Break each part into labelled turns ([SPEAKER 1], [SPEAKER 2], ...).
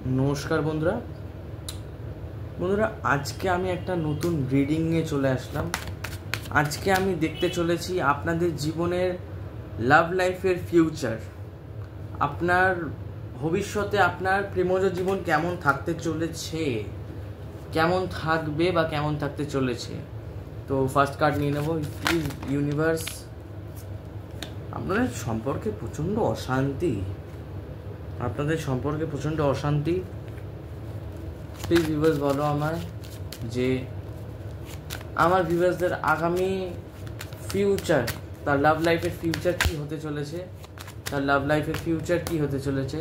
[SPEAKER 1] নমস্কার বন্ধুরা। আজকে আমি একটা নতুন রিডিং নিয়ে চলে আসলাম। আজকে আমি দেখতে চলেছি আপনাদের জীবনের লাভ লাইফের ফিউচার, আপনার ভবিষ্যতে আপনার প্রেমজ জীবন কেমন থাকতে চলেছে, কেমন থাকবে বা কেমন থাকতে চলেছে। তো ফার্স্ট কার্ড নিয়ে নেব। প্লিজ ইউনিভার্স, আপনাদের সম্পর্কে প্রচণ্ড অশান্তি, প্লিজ ভিউয়ার্স বলো আমায় যে আমার ভিউয়ার্সদের আগামী ফিউচার, তার লাভ লাইফের ফিউচার কী হতে চলেছে,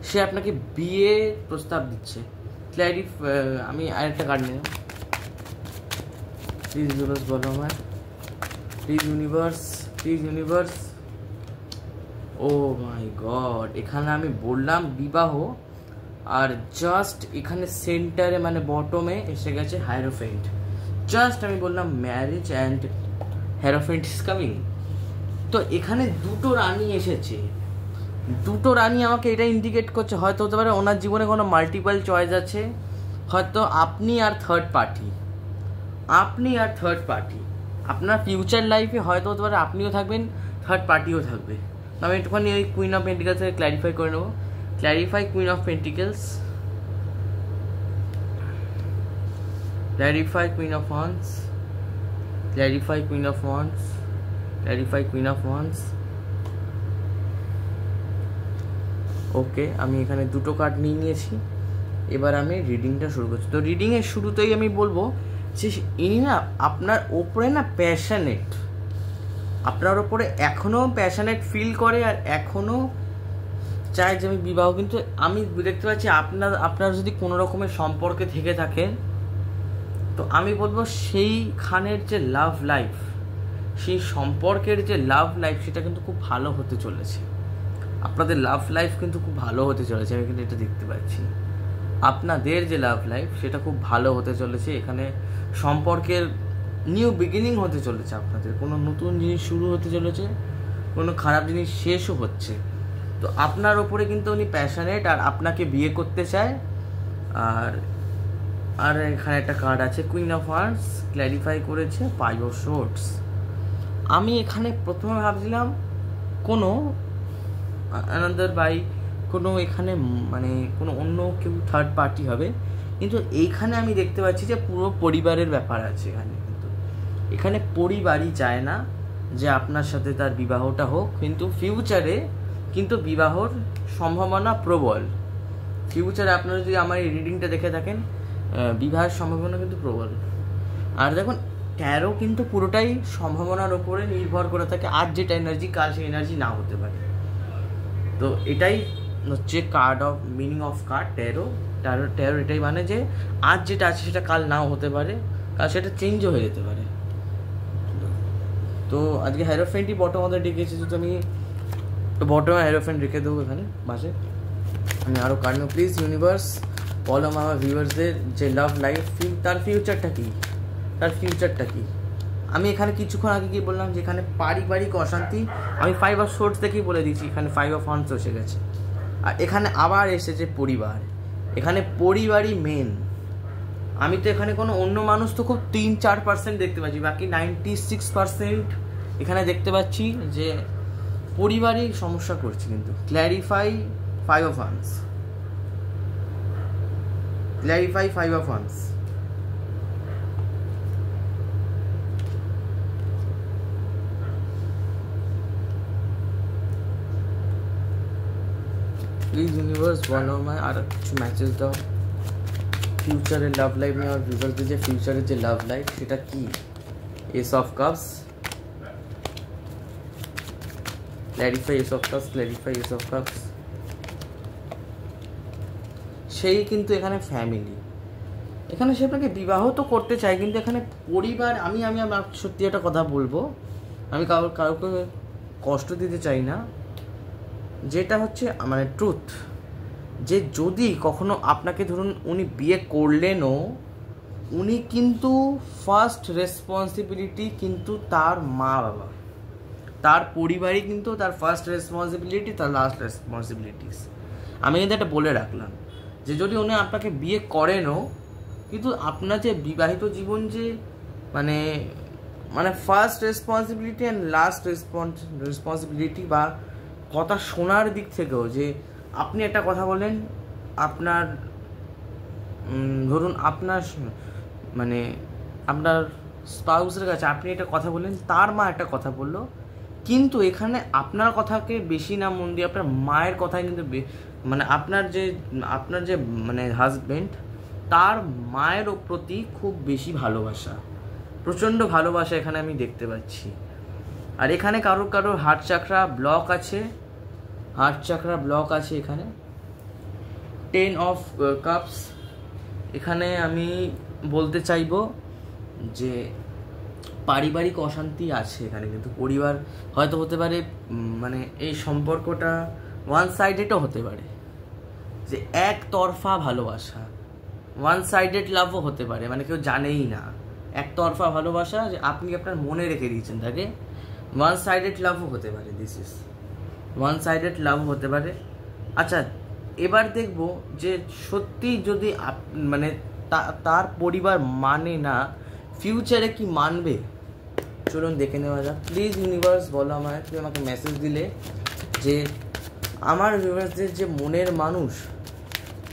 [SPEAKER 1] সে আপনাকে বিয়ে প্রস্তাব দিচ্ছে। আমি আরেকটা কার্ড নিলাম। প্লিজ ভিউয়ার্স বলো আমায়, please universe. Oh my god, এখানে আমি বললাম বিবাহ, আর জাস্ট এখানে সেন্টারে মানে বটমে এসে গেছে হায়ারোফেন্ট। জাস্ট আমি বললাম marriage and hierophant is coming. তো এখানে দুটো রানী এসেছে। দুটো রানী আমাকে এটা ইন্ডিকেট করছে, হয়তো হতে পারে ওনার জীবনে কোনো মাল্টিপল চয়েস আছে, হয়তো আপনি আর থার্ড পার্টি আপনার ফিউচার লাইফে হয়তো হতে পারে আপনিও থাকবেন, থার্ড পার্টিও থাকবে। আমি একটুখানি ওই কুইন অফ পেন্টিকেলস থেকে ক্ল্যারিফাই করে নেবো। Clarify Queen of Pentacles, clarify Queen of Wands, clarify Queen of Wands, clarify Queen of Wands. ওকে, আমি এখানে দুটো কার্ড নিয়েছি। এবার আমি রিডিংটা শুরু করছি। তো রিডিংয়ের শুরুতেই আমি বলবো যে ইনি না আপনার ওপরে না প্যাশনেট, আপনার ওপরে এখনও প্যাশনেট ফিল করে, আর এখনও চাই যে আমি বিবাহ। কিন্তু আমি দেখতে পাচ্ছি আপনার যদি কোনো রকমের সম্পর্কে থেকে থাকেন, তো আমি বলবো সেইখানের যে লাভ লাইফ, সেই সম্পর্কের যে লাভ লাইফ, সেটা কিন্তু খুব ভালো হতে চলেছে। আপনাদের লাভ লাইফ কিন্তু খুব ভালো হতে চলেছে, আমি কিন্তু এটা দেখতে পাচ্ছি। আপনাদের যে লাভ লাইফ সেটা খুব ভালো হতে চলেছে। এখানে সম্পর্কের নিউ বিগিনিং হতে চলেছে, আপনাদের কোনো নতুন জিনিস শুরু হতে চলেছে, কোনো খারাপ জিনিস শেষও হচ্ছে। তো আপনার ওপরে কিন্তু উনি প্যাশনেট, আর আপনাকে বিয়ে করতে চায়। আর এখানে একটা কার্ড আছে কুইন অফ ওয়ান্ডস, ক্ল্যারিফাই করেছে 5 অফ সোর্ডস। আমি এখানে প্রথমে ভাবছিলাম কোনো কোনো এখানে মানে কোনো অন্য কেউ থার্ড পার্টি হবে, কিন্তু এইখানে আমি দেখতে পাচ্ছি যে পুরো পরিবারের ব্যাপার আছে এখানে। কিন্তু এখানে পরিবারই চায় না যে আপনার সাথে তার বিবাহটা হোক, কিন্তু ফিউচারে কিন্তু বিবাহর সম্ভাবনা প্রবল। ফিউচারে আপনারা যদি আমার এই রিডিংটা দেখে থাকেন, বিবাহের সম্ভাবনা কিন্তু প্রবল। আর দেখুন, ট্যারো কিন্তু পুরোটাই সম্ভাবনার ওপরে নির্ভর করে থাকে। আজ যেটা এনার্জি, কাল সেই এনার্জি না হতে পারে। তো এটাই হচ্ছে মিনিং অফ কার্ড ট্যারো। এটাই মানে যে আজ যেটা আছে সেটা কাল নাও হতে পারে, কাল সেটা চেঞ্জও হয়ে যেতে পারে। তো আজকে হায়ারোফেন্টই বটম আমাদের ডেকেছে, তো আমি বটমে হায়ারোফেন্ট রেখে দেবো এখানে বাসে। আমি আরও কার্ড নেব। প্লিজ ইউনিভার্স বলো আমার ভিউয়ার্সদের যে লাভ লাইফ, তার ফিউচারটা কি। আমি এখানে কিছুক্ষণ আগে কি বললাম যে এখানে পারিবারিক অশান্তি, আমি 5 অফ সোর্স থেকেই বলে দিচ্ছি, এখানে 5 অফ ওয়ান্ডস এসে গেছে। আর এখানে আবার এসেছে পরিবার, এখানে পরিবারই মেন। আমি তো এখানে কোনো অন্য মানুষ তো খুব 3-4% দেখতে পাচ্ছি, বাকি 96% এখানে দেখতে পাচ্ছি যে পরিবারই সমস্যা করছে। কিন্তু clarify 5 of wands, clarify 5 of wands. Please universe বলো আমায় আর কিছু ম্যাচেস দাও। ফিউচারের লাভ লাইফ নিয়ে আমার ভিউয়ার্সদের যে ফিউচারের যে লাভ লাইফ সেটা কি। S of cups, clarify S of cups, clarify S of cups. সেই কিন্তু এখানে ফ্যামিলি, এখানে সে আপনাকে বিবাহ তো করতে চায়, কিন্তু এখানে পরিবার। আমি আমার সত্যি একটা কথা বলবো, আমি কাউকে কষ্ট দিতে চাই না, যেটা হচ্ছে মানে ট্রুথ, যে যদি কখনো আপনাকে ধরুন উনি বিয়ে করলেনও, উনি কিন্তু ফার্স্ট রেসপন্সিবিলিটি কিন্তু তার মা বাবা, তার পরিবারই কিন্তু তার ফার্স্ট রেসপন্সিবিলিটি, তার লাস্ট রেসপন্সিবিলিটিস। আমি কিন্তু এটা বলে রাখলাম যে যদি উনি আপনাকে বিয়ে করেনও, কিন্তু আপনার যে বিবাহিত জীবন যে মানে মানে first responsibility and last responsibility বা কথা শোনার দিক থেকেও, যে আপনি একটা কথা বলেন আপনার ধরুন আপনার মানে আপনার স্পাউসের কাছে আপনি একটা কথা বললেন, তার মা একটা কথা বললো, কিন্তু এখানে আপনার কথাকে বেশি না মন দিয়ে আপনার মায়ের কথায় কিন্তু মানে আপনার যে মানে হাজবেন্ড, তার মায়ের প্রতি খুব বেশি ভালোবাসা, প্রচণ্ড ভালোবাসা এখানে আমি দেখতে পাচ্ছি। আর এখানে কারোর হার্ট চাকরা ব্লক আছে, এখানে 10 অফ কাপস। এখানে আমি বলতে চাইবো যে পারিবারিক অশান্তি আছে এখানে, কিন্তু পরিবার হয়তো হতে পারে মানে এই সম্পর্কটা ওয়ান সাইডেডও হতে পারে, যে একতরফা ভালোবাসা, ওয়ান সাইডেড লাভও হতে পারে, মানে কেউ জানেই না, একতরফা ভালোবাসা যে আপনি আপনার মনে রেখে দিয়েছেন তাকে, ওয়ান সাইডেড লাভও হতে পারে, দিস ইজ ওয়ান সাইডেড লাভ হতে পারে। আচ্ছা, এবার দেখব যে সত্যি যদি মানে তার পরিবার মানে না, ফিউচারে কি মানবে, চলুন দেখে নেওয়া যাক। প্লিজ ইউনিভার্স বলো আমায়, তুমি আমাকে মেসেজ দিলে যে আমার ভিউয়ার্সদের যে মনের মানুষ,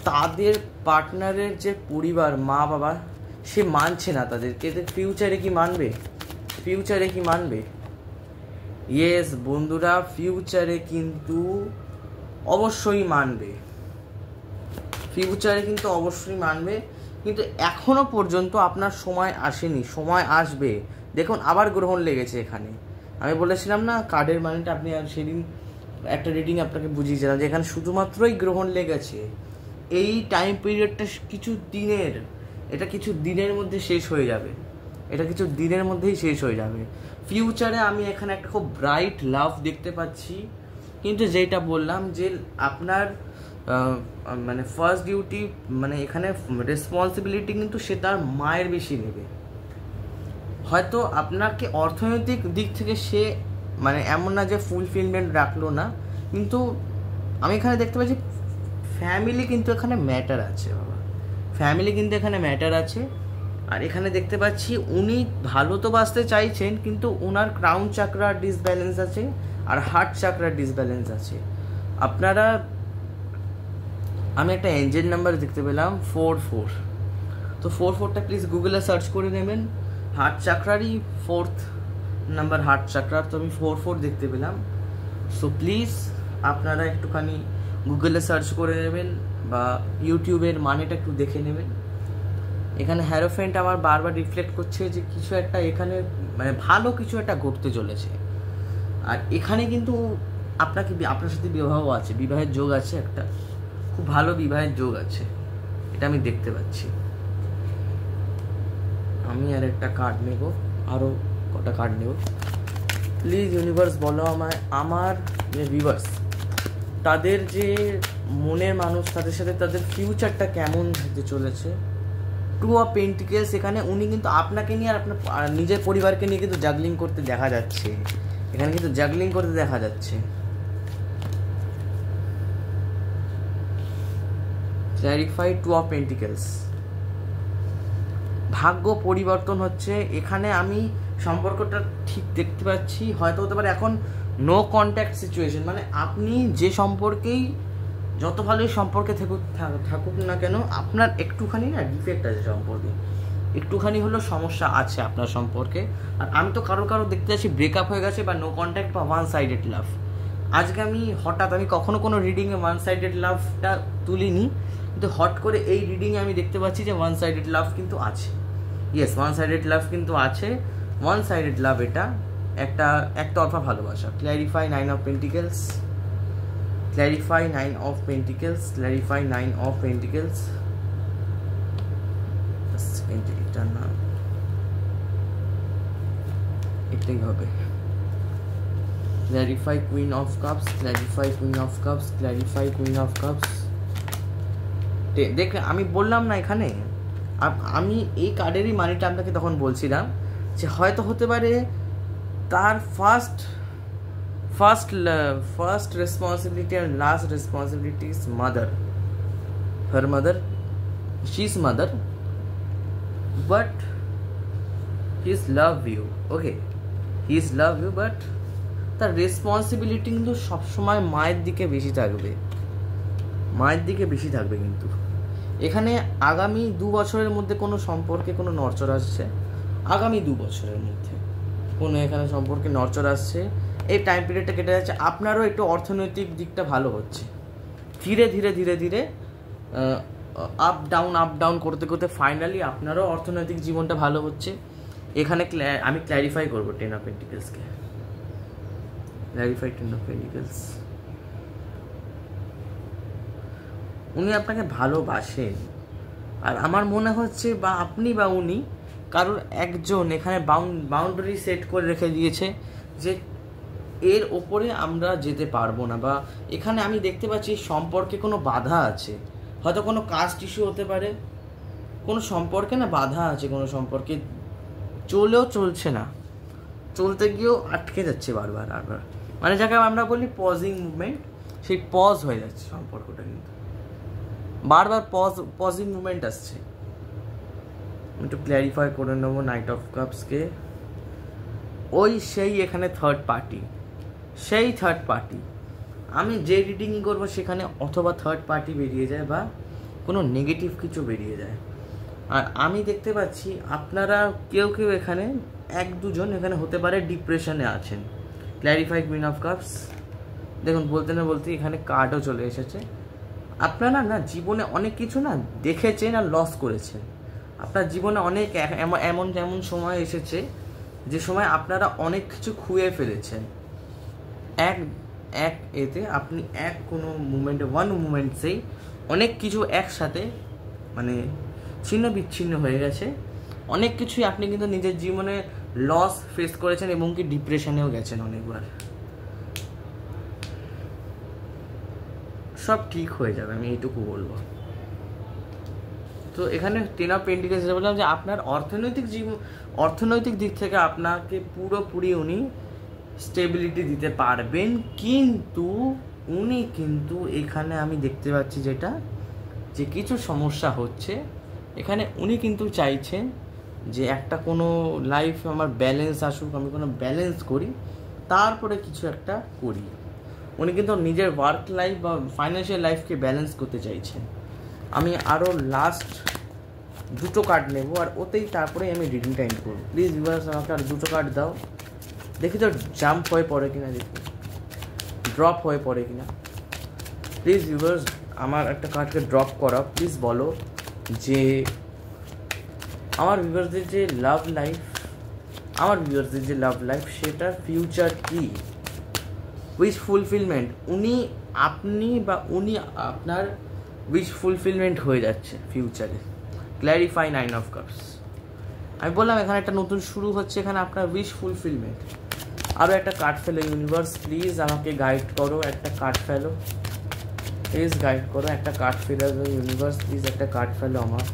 [SPEAKER 1] তাদের পার্টনারের যে পরিবার মা বাবা সে মানছে না তাদেরকে, ফিউচারে কি মানবে? ইয়েস বন্ধুরা, ফিউচারে কিন্তু অবশ্যই মানবে, কিন্তু এখনো পর্যন্ত আপনার সময় আসেনি, সময় আসবে। দেখুন আবার গ্রহণ লেগেছে এখানে, আমি বলেছিলাম না কার্ডের মানেটা, আপনি আর সেদিন একটা রিডিং আপনাকে বুঝিয়েছিলাম যে এখানে শুধুমাত্রই গ্রহণ লেগেছে। এই টাইম পিরিয়ডটা কিছু দিনের মধ্যে শেষ হয়ে যাবে, ফিউচারে আমি এখানে একটা খুব ব্রাইট লাভ দেখতে পাচ্ছি, কিন্তু যেটা বললাম যে আপনার মানে ফার্স্ট ডিউটি মানে এখানে রেসপন্সিবিলিটি কিন্তু সে তার মায়ের বেশি নেবে। হয়তো আপনাকে অর্থনৈতিক দিক থেকে সে মানে এমন না যে ফুলফিলমেন্ট রাখলো না, কিন্তু আমি এখানে দেখতে পাচ্ছি ফ্যামিলি কিন্তু এখানে ম্যাটার আছে বাবা, আর এখানে দেখতে পাচ্ছি উনি ভালো তো বাঁচতে চাইছেন, কিন্তু ওনার ক্রাউন চাকরার ডিসব্যালেন্স আছে আর হার্ট চাকরার ডিসব্যালেন্স আছে। আপনারা, আমি একটা এঞ্জেল নাম্বার দেখতে পেলাম 44, তো 44টা প্লিজ গুগলে সার্চ করে নেবেন, হার্ট চাকরারই 4th নাম্বার হার্ট চাকরার, তো আমি 44 দেখতে পেলাম। সো প্লিজ আপনারা একটুখানি গুগলে সার্চ করে নেবেন বা ইউটিউবের মানেটা একটু দেখে নেবেন। এখানে হ্যারোফেন্ট আমার বারবার রিফ্লেক্ট করছে যে কিছু একটা এখানে মানে ভালো কিছু একটা ঘটতে চলেছে, আর এখানে কিন্তু আপনার সাথে বিবাহের যোগ আছে, একটা খুব ভালো বিবাহের যোগ আছে, এটা আমি দেখতে পাচ্ছি। আমি আর একটা কার্ড নেব, আরও কটা কার্ড নেব। প্লিজ ইউনিভার্স বলো আমায়, আমার যে ভিউয়ার্স তাদের যে মনের মানুষ, তাদের সাথে তাদের ফিউচারটা কেমন হতে চলেছে। 2 অফ পেন্টিকেলস, এখানে উনি কিন্তু আপনাকে নিয়ে আর আপনার নিজের পরিবারকে নিয়ে কিন্তু জাগলিং করতে দেখা যাচ্ছে, ক্ল্যারিফাই 2 অফ পেন্টিকেলস, ভাগ্য পরিবর্তন হচ্ছে এখানে। আমি সম্পর্কটা ঠিক দেখতে পাচ্ছি, হয়তো হতে পারে এখন নো কন্ট্যাক্ট সিচুয়েশন, মানে আপনি যে সম্পর্কেই যত ভালোই সম্পর্কে থাকুক না কেন, আপনার একটুখানি না ডিফেক্ট আছে সম্পর্কে, একটুখানি হলেও সমস্যা আছে আপনার সম্পর্কে। আর আমি তো কারো দেখতে যাচ্ছি ব্রেকআপ হয়ে গেছে বা নো কন্ট্যাক্ট বা ওয়ান সাইডেড লাভ। আজকে আমি কখনো কোনো রিডিংয়ে ওয়ান সাইডেড লাভটা তুলিনি, কিন্তু হট করে এই রিডিংয়ে আমি দেখতে পাচ্ছি যে ওয়ান সাইডেড লাভ কিন্তু আছে। ইয়েস, ওয়ান সাইডেড লাভ কিন্তু আছে। ওয়ান সাইডেড লাভ এটা একতরফা ভালোবাসা। Clarify 9 of pentacles, clarify 9 of pentacles, clarify 9 of pentacles. এটা না, এটাই হবে। Clarify queen of cups, clarify queen of cups, clarify queen of cups. দেখে আমি বললাম না এখানে, আমি এই কার্ডেরই মানিটা আপনাকে তখন বলছিলাম যে হয়তো হতে পারে তার ফার্স্ট রেসপন্সিবিলিটি আর last responsibility is mother, her mother, she's mother, but he's love you, okay, he's love you, but তার রেসপন্সিবিলিটি কিন্তু সবসময় মায়ের দিকে বেশি থাকবে, মায়ের দিকে বেশি থাকবে। কিন্তু এখানে আগামী 2 বছরের মধ্যে কোনো সম্পর্কে কোনো নড়চড় আসছে, আগামী 2 বছরের মধ্যে কোনো এখানে সম্পর্কে নড়চড় আসছে। এই টাইম পিরিয়ডটা কেটে যাচ্ছে, আপনারও একটু অর্থনৈতিক দিকটা ভালো হচ্ছে, ধীরে ধীরে ধীরে ধীরে আপ ডাউন করতে করতে ফাইনালি আপনারও অর্থনৈতিক জীবনটা ভালো হচ্ছে। এখানে আমি ক্ল্যারিফাই করবো 10 of Pentaclesকে, ক্ল্যারিফাই 10 of Pentacles। উনি আপনাকে ভালোবাসেন, আর আমার মনে হচ্ছে বা আপনি বা উনি কারোর একজন এখানে বাউন্ডারি সেট করে রেখে দিয়েছে যে এর ওপরে আমরা যেতে পারবো না, বা এখানে আমি দেখতে পাচ্ছি সম্পর্কে কোনো বাধা আছে, হয়তো কোনো কাস্ট ইস্যু হতে পারে, কোনো সম্পর্কে না বাধা আছে, কোনো সম্পর্কে চলছে না, চলতে গিয়েও আটকে যাচ্ছে বারবার, মানে যাকে আমরা বলি পজিং মুভমেন্ট, সেই পজ হয়ে যাচ্ছে সম্পর্কটা, কিন্তু বারবার পজিং মুভমেন্ট আসছে। একটু ক্ল্যারিফাই করে নেবো নাইট অফ কাপসকে। সেই এখানে থার্ড পার্টি আমি যে রিডিংই করবো সেখানে অথবা থার্ড পার্টি বেরিয়ে যায় বা কোনো নেগেটিভ কিছু বেরিয়ে যায়। আর আমি দেখতে পাচ্ছি আপনারা কেউ এখানে 1-2 এখানে হতে পারে ডিপ্রেশনে আছেন। ক্ল্যারিফাই কুইন অফ কাপস, দেখুন বলতে না বলতে এখানে কার্ডও চলে এসেছে। আপনারা না জীবনে অনেক কিছু না দেখেছেন আর লস করেছেন, আপনার জীবনে অনেক এমন সময় এসেছে যে সময় আপনারা অনেক কিছু খুঁয়ে ফেলেছেন। এতে আপনি কোনো ওয়ান মুমেন্টসেই অনেক কিছু একসাথে মানে ছিন্ন বিচ্ছিন্ন হয়ে গেছে, অনেক কিছুই আপনি কিন্তু নিজের জীবনে লস ফেস করেছেন এবং কি ডিপ্রেশনেও গেছেন অনেকবার। সব ঠিক হয়ে যাবে, আমি এইটুকু বলবো। তো এখানে 10 of Pentacles বললাম যে আপনার অর্থনৈতিক দিক থেকে আপনাকে পুরোপুরি উনি স্টেবিলিটি দিতে পারবেন, কিন্তু এখানে আমি দেখতে পাচ্ছি যে কিছু সমস্যা হচ্ছে এখানে। উনি কিন্তু চাইছেন যে একটা কোনো লাইফ আমার ব্যালেন্স আসুক, আমি কোনো ব্যালেন্স করি, তারপরে কিছু একটা করি। উনি কিন্তু নিজের ওয়ার্ক লাইফ বা ফাইন্যান্সিয়াল লাইফকে ব্যালেন্স করতে চাইছেন। আমি আরও লাস্ট 2 কার্ড নেব, আর ওতেই তারপরেই আমি রিডিংটা এন্ড করবো। প্লিজ ভিউয়ার্স আমাকে আর 2 কার্ড দাও, দেখি তো জাম্প হয়ে পড়ে কিনা, দেখি ড্রপ হয়ে পড়ে কিনা। প্লিজ ভিউয়ার্স আমার একটা কার্ডকে ড্রপ করা, প্লিজ বলো যে আমার ভিউয়ার্সদের যে লাভ লাইফ সেটার ফিউচার কি, উইশ ফুলফিলমেন্ট। আপনার উইশ ফুলফিলমেন্ট হয়ে যাচ্ছে ফিউচারে। Clarify 9 of Cups। আমি বললাম এখানে একটা নতুন শুরু হচ্ছে, এখানে আপনার উইশ ফুলফিলমেন্ট। আরও একটা কার্ড ফেলো ইউনিভার্স, প্লিজ আমাকে গাইড করো, একটা কার্ড ফেলো প্লিজ, গাইড করো, একটা কার্ড ফেলো ইউনিভার্স প্লিজ, একটা কার্ড ফেলো আমার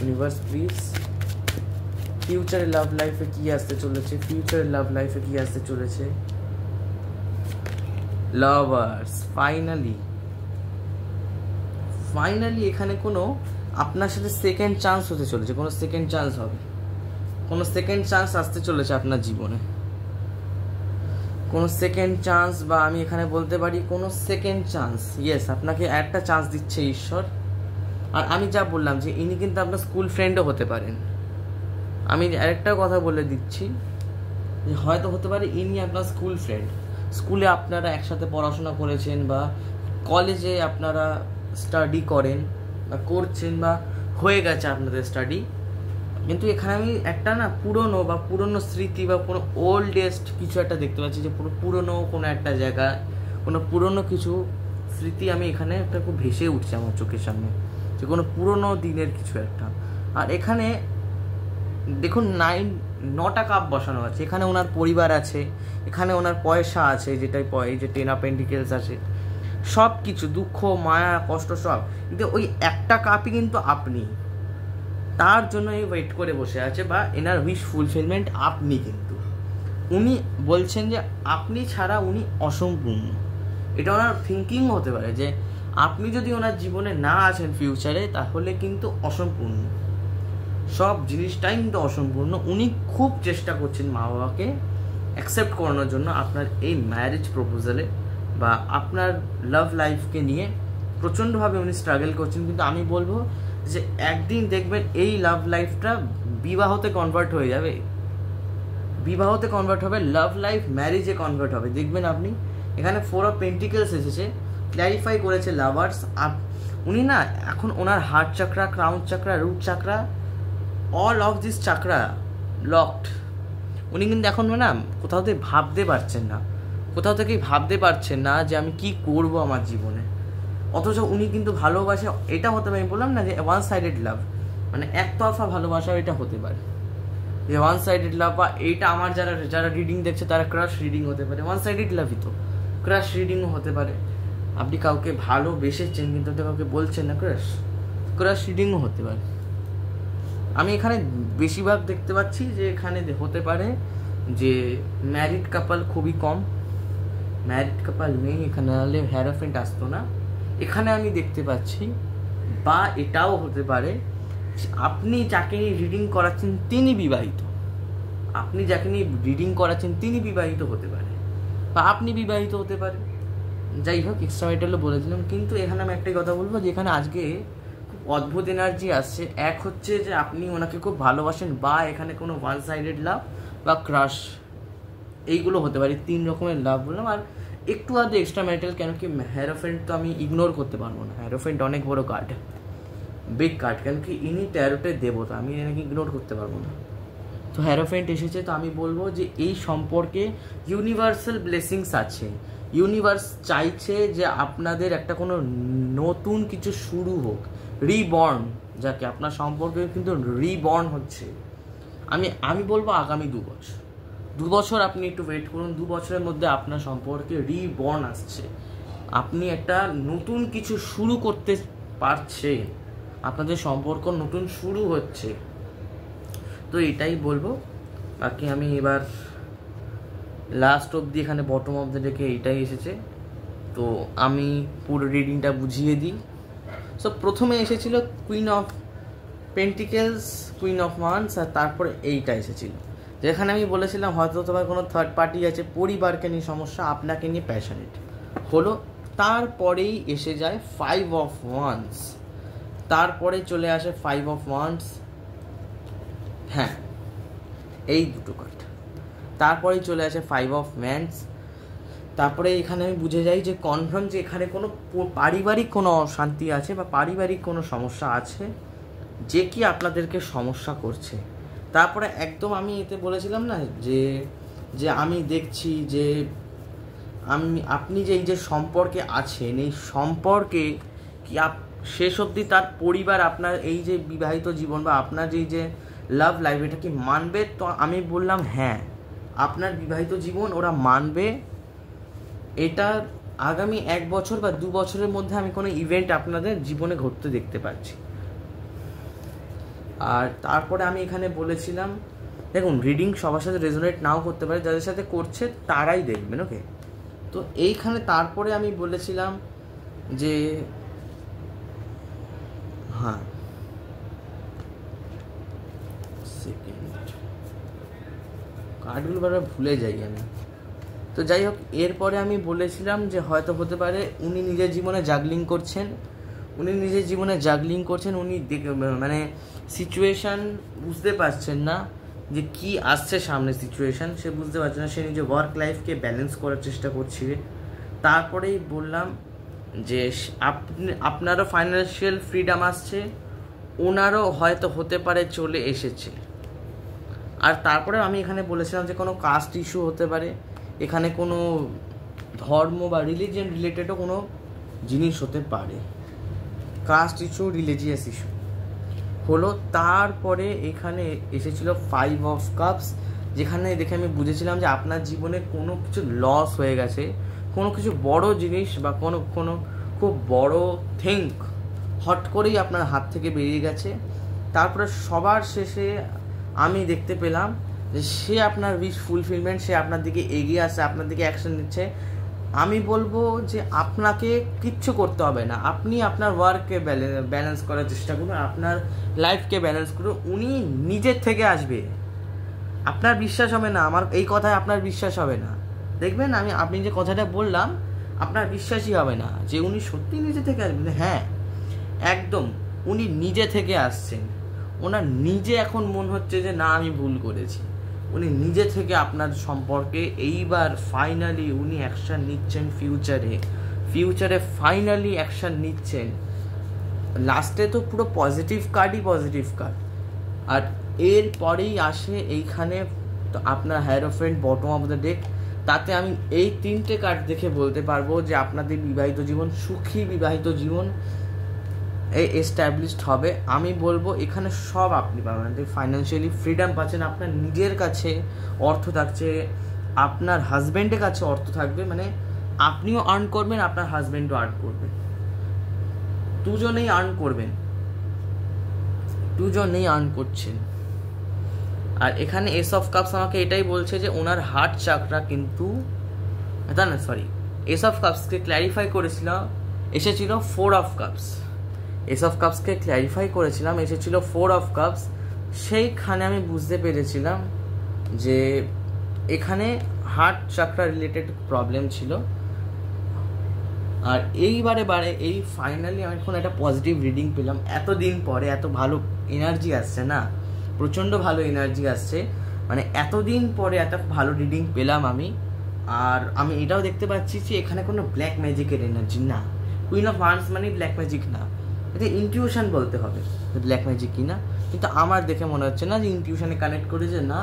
[SPEAKER 1] ইউনিভার্স প্লিজ। ফিউচারে লাভ লাইফে কি আসতে চলেছে, লাভার্স। ফাইনালি এখানে কোনো আপনার সাথে সেকেন্ড চান্স হতে চলেছে, কোনো সেকেন্ড চান্স আসতে চলেছে আপনার জীবনে, কোনো সেকেন্ড চান্স, বা আমি এখানে বলতে পারি কোনো সেকেন্ড চান্স। ইয়েস, আপনাকে একটা চান্স দিচ্ছে ঈশ্বর। আর আমি যা বললাম যে ইনি কিন্তু আপনার স্কুল ফ্রেন্ডও হতে পারেন। আমি আরেকটা কথা বলে দিচ্ছি যে হয়তো হতে পারে ইনি আপনার স্কুল ফ্রেন্ড, স্কুলে আপনারা একসাথে পড়াশোনা করেছেন বা কলেজে আপনারা স্টাডি করেন বা করছেন বা হয়ে গেছে আপনাদের স্টাডি, কিন্তু এখানে আমি একটা না পুরনো স্মৃতি বা কোনো ওল্ডেস্ট কিছু একটা দেখতে পাচ্ছি, যে পুরনো কোনো একটা জায়গা, কোনো পুরনো কিছু স্মৃতি আমি এখানে একটা খুব ভেসে উঠছে আমার চোখের সামনে, যে কোনো পুরনো দিনের কিছু একটা। আর এখানে দেখুন 9টা কাপ বসানো আছে, এখানে ওনার পরিবার আছে, এখানে ওনার পয়সা আছে, যেটাই এই যে 10 of Pentacles আছে, সব কিছু দুঃখ মায়া কষ্ট সব, কিন্তু ওই একটা কাপই কিন্তু আপনি, তার জন্য এই ওয়েট করে বসে আছে, বা এনার উইশ ফুলফিলমেন্ট আপনি। কিন্তু উনি বলছেন যে আপনি ছাড়া উনি অসম্পূর্ণ, এটা ওনার থিঙ্কিং হতে পারে যে আপনি যদি ওনার জীবনে না আসেন ফিউচারে, তাহলে কিন্তু অসম্পূর্ণ, সব জিনিসটাই কিন্তু অসম্পূর্ণ। উনি খুব চেষ্টা করছেন মা বাবাকে অ্যাকসেপ্ট করানোর জন্য আপনার এই ম্যারেজ প্রপোজালে, বা আপনার লাভ লাইফকে নিয়ে প্রচণ্ডভাবে উনি স্ট্রাগল করছেন। কিন্তু আমি বলবো যে একদিন দেখবেন এই লাভ লাইফটা বিবাহতে কনভার্ট হয়ে যাবে, বিবাহতে কনভার্ট হবে, লাভ লাইফ ম্যারেজে কনভার্ট হবে। দেখবেন আপনি এখানে 4 অফ পেন্টিকেলস এসেছে, ক্ল্যারিফাই করেছে লাভার্স। উনি না এখন ওনার heart chakra, crown chakra, root chakra, all of this chakra locked. উনি কিন্তু এখন না কোথাও থেকে ভাবতে পারছেন না, কোথাও থেকেই ভাবতে পারছেন না যে আমি কি করব আমার জীবনে। অথচ উনি কিন্তু ভালোবাসে, এটা হতে পারে, আমি বললাম না যে ওয়ান সাইডেড লাভ, মানে একতরফা ভালোবাসা, এটা হতে পারে যে ওয়ান সাইডেড লাভ। বা এইটা আমার যারা যারা রিডিং দেখছে তারা ক্রাশ রিডিং হতে পারে, ওয়ান সাইডেড লাভই তো, ক্রাশ রিডিংও হতে পারে। আপনি কাউকে ভালোবেসেছেন কিন্তু কাউকে বলছেন না, ক্রাশ রিডিংও হতে পারে। আমি এখানে বেশিরভাগ দেখতে পাচ্ছি যে এখানে হতে পারে যে ম্যারিড কাপল খুবই কম, ম্যারিড কাপল নেই এখানে, নাহলে হ্যারাসমেন্ট আসতো না। এখানে আমি দেখতে পাচ্ছি, বা এটাও হতে পারে আপনি যাকে নিয়ে রিডিং করাচ্ছেন তিনি বিবাহিত, আপনি যাকে নিয়ে রিডিং করাচ্ছেন তিনি বিবাহিত হতে পারে, বা আপনি বিবাহিত হতে পারে। যাই হোক, এক্সট্রা মেটালও বলে দিলাম। কিন্তু এখানে আমি একটাই কথা বলবো যে এখানে আজকে খুব অদ্ভুত এনার্জি আসছে। এক হচ্ছে যে আপনি ওনাকে খুব ভালোবাসেন, বা এখানে কোনো ওয়ান সাইডেড লাভ বা ক্রাশ, এইগুলো হতে পারে। 3 রকমের লাভ বললাম। আর একটু আধ এক্সট্রা মেটাল, কেন কি হ্যারোফেন্ট তো আমি ইগনোর করতে পারবো না, হ্যারোফেন্ট অনেক বড় কার্ড, বিগ কার্ড, কেন কি ইনি ট্যারোটের দেবতা, আমি এনাকে ইগনোর করতে পারবো না। তো হ্যারোফেন্ট এসেছে, তো আমি বলবো যে এই সম্পর্কে ইউনিভার্সাল ব্লেসিংস আছে। ইউনিভার্স চাইছে যে আপনাদের একটা কোনো নতুন কিছু শুরু হোক, রিবর্ন, যাকে আপনার সম্পর্কে কিন্তু রিবর্ন হচ্ছে। আমি বলবো আগামী 2 বছর আপনি একটু ওয়েট করুন। 2 বছরের মধ্যে আপনার সম্পর্কে রিবর্ন আসছে, আপনি একটা নতুন কিছু শুরু করতে পারছেন, আপনাদের সম্পর্ক নতুন শুরু হচ্ছে। তো এটাই বলবো। বাকি আমি এবার লাস্ট অবধি এখানে বটম অফ দ্য ডেকে এইটাই এসেছে, তো আমি পুরো রিডিংটা বুঝিয়ে দিই। সো প্রথমে এসেছিল queen of pentacles, queen of wands, আর তারপরে এইটা এসেছিল, যেখানে আমি বলেছিলাম হয়তো তোমার কোনো থার্ড পার্টি আছে, পরিবারকে নিয়ে সমস্যা, আপনাকে নিয়ে প্যাশনেট হলো। তারপরেই এসে যায় 5 অফ ওয়ান্স, তারপরে চলে আসে 5 অফ ওয়ান্স, হ্যাঁ এই দুটো কার্ড, তারপরেই চলে আসে 5 অফ ওয়ান্স। তারপরে এখানে আমি বুঝে যাই যে কনফার্ম যে এখানে কোনো পারিবারিক কোনো অশান্তি আছে, বা পারিবারিক কোনো সমস্যা আছে যে কি আপনাদেরকে সমস্যা করছে। তারপরে একদম আমি এতে বলেছিলাম না যে আমি দেখছি যে আপনি যে এই যে সম্পর্কে আছেন, এই সম্পর্কে কি শেষ অবধি তার পরিবার আপনার এই যে বিবাহিত জীবন বা আপনার যে লাভ লাইফ, এটা কি মানবে? তো আমি বললাম হ্যাঁ, আপনার বিবাহিত জীবন ওরা মানবে। এটা আগামী 1 বছর বা 2 বছরের মধ্যে আমি কোনো ইভেন্ট আপনাদের জীবনে ঘটতে দেখতে পাচ্ছি। আর তারপরে আমি এখানে বলেছিলাম, দেখুন রিডিং সবার সাথে রেজোনেট নাও করতে পারে, যাদের সাথে করছে তারাই দেখবেন, ওকে। তো এইখানে তারপরে আমি বলেছিলাম যে হ্যাঁ কার্ডগুলো বারবার ভুলে যাই আমি। তো যাই হোক, এরপরে আমি বলেছিলাম যে হয়তো হতে পারে উনি নিজের জীবনে জাগলিং করছেন, উনি মানে সিচুয়েশান বুঝতে পারছেন না যে কি আসছে সামনে, সিচুয়েশান সে বুঝতে পারছে না, সে নিজের ওয়ার্ক লাইফকে ব্যালেন্স করার চেষ্টা করছে। তারপরেই বললাম যে আপনারও ফাইন্যান্সিয়াল ফ্রিডম আসছে, ওনারও হয়তো হতে পারে চলে এসেছে। আর তারপরে আমি এখানে বলেছিলাম যে কোনো কাস্ট ইস্যু হতে পারে, এখানে কোনো ধর্ম বা রিলিজিয়ন রিলেটেডও কোনো জিনিস হতে পারে, কাস্ট ইস্যু, রিলিজিয়াস ইস্যু হলো। তারপরে এখানে এসেছিল 5 অফ কাপস, যেখানে দেখে আমি বুঝেছিলাম যে আপনার জীবনে কোনো কিছু লস হয়ে গেছে, কোনো কিছু বড় জিনিস বা কোনো খুব বড় থিঙ্ক হট করেই আপনার হাত থেকে বেরিয়ে গেছে। তারপরে সবার শেষে আমি দেখতে পেলাম যে সে আপনার উইশ ফুলফিলমেন্ট, সে আপনার দিকে এগিয়ে আসছে, আপনার দিকে অ্যাকশন নিচ্ছে। আমি বলবো যে আপনাকে কিচ্ছু করতে হবে না, আপনি আপনার ওয়ার্ককে ব্যালেন্স করার চেষ্টা করুন, আপনার লাইফকে ব্যালেন্স করুন, উনি নিজের থেকে আসবে। আপনার বিশ্বাস হবে না, আমার এই কথায় আপনার বিশ্বাস হবে না, দেখবেন আপনি যে কথাটা বললাম আপনার বিশ্বাসই হবে না যে উনি সত্যি নিজে থেকে আসবেন। হ্যাঁ একদম, উনি নিজে থেকে আসছেন, ওনার নিজে এখন মন হচ্ছে যে না আমি ভুল করেছি, উনি নিজে থেকে আপনার সম্পর্কে এইবার ফাইনালি উনি অ্যাকশান নিচ্ছেন, ফিউচারে ফাইনালি অ্যাকশান নিচ্ছেন। লাস্টে তো পুরো পজিটিভ কার্ড, আর এরপরেই আসে এইখানে তো আপনার hierophant bottom of the deck. তাতে আমি এই 3টে কার্ড দেখে বলতে পারবো যে আপনাদের বিবাহিত জীবন, সুখী বিবাহিত জীবন এস্টাবলিশড হবে। আমি বলবো এখানে সব আপনি পাবেন, ফাইন্যান্সিয়ালি ফ্রিডম পাচ্ছেন, আপনার নিজের কাছে অর্থ থাকছে, আপনার হাজব্যান্ডের কাছে অর্থ থাকবে, মানে আপনিও আর্ন করবেন, আপনার হাজব্যান্ডও আর্ন করবে, দুজনেই আর্ন করছেন। আর এখানে এস অফ কাপস আমাকে এটাই বলছে যে ওনার হার্ট চাকরা কিন্তু এস অফ কাপসকে ক্ল্যারিফাই করেছিলাম, এসেছিল 4 অফ কাপস, এস অফ কাপসকে ক্ল্যারিফাই করেছিলাম, এসেছিল 4 অফ কাপস। সেইখানে আমি বুঝতে পেরেছিলাম যে এখানে হার্ট চাকরা রিলেটেড প্রবলেম ছিল। আর এইবারে এই ফাইনালি আমি এখন একটা পজিটিভ রিডিং পেলাম, এতদিন পরে এত ভালো এনার্জি আসছে না, প্রচণ্ড ভালো এনার্জি আসছে, মানে এতদিন পরে এত ভালো রিডিং পেলাম আমি। আর আমি এটাও দেখতে পাচ্ছি যে এখানে কোনো ব্ল্যাক ম্যাজিকের এনার্জি না, কুইন অফ ওয়ান্ডস মানে ব্ল্যাক ম্যাজিক না, এটা ইনটিউশন বলতে হবে ব্ল্যাক ম্যাজিক কি না, কিন্তু আমার দেখে মনে হচ্ছে না যে ইনটিউশনে কানেক্ট করেছে, না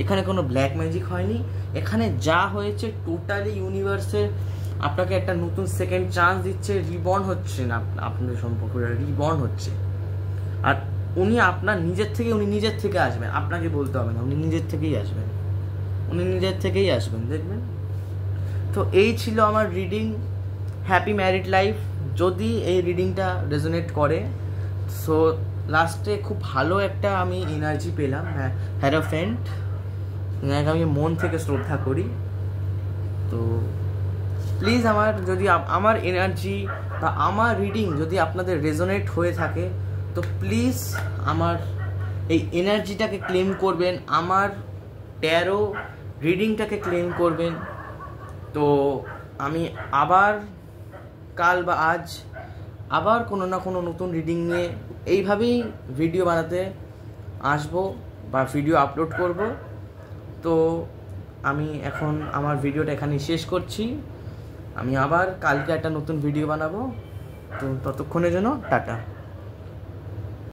[SPEAKER 1] এখানে কোনো ব্ল্যাক ম্যাজিক হয়নি। এখানে যা হয়েছে টোটালি ইউনিভার্সের আপনাকে একটা নতুন সেকেন্ড চান্স দিচ্ছে, রিবর্ন হচ্ছে না, আপনাদের সম্পর্কটা রিবর্ন হচ্ছে। আর উনি নিজের থেকে আসবেন, আপনাকে বলতে হবে না, উনি নিজের থেকেই আসবেন, দেখবেন। তো এই ছিল আমার রিডিং, হ্যাপি ম্যারিড লাইফ। যদি এই রিডিংটা রেজোনেট করে, সো লাস্টে খুব ভালো একটা আমি এনার্জি পেলাম। হ্যারোফেন্ট, আমি মন থেকে শ্রদ্ধা করি। তো প্লিজ আমার এনার্জি বা আমার রিডিং যদি আপনাদের রেজোনেট হয়ে থাকে, তো প্লিজ আমার এই এনার্জিটাকে ক্লেম করবেন, আমার ট্যারো রিডিংটাকে ক্লেম করবেন। তো আমি আবার কাল বা আজ আবার কোনো না কোনো নতুন রিডিং নিয়ে এইভাবেই ভিডিও বানাতে আসবো বা ভিডিও আপলোড করব। তো আমি এখন আমার ভিডিওটা এখানেই শেষ করছি, আমি আবার কালকে একটা নতুন ভিডিও বানাবো। তো ততক্ষণের জন্য টাটা।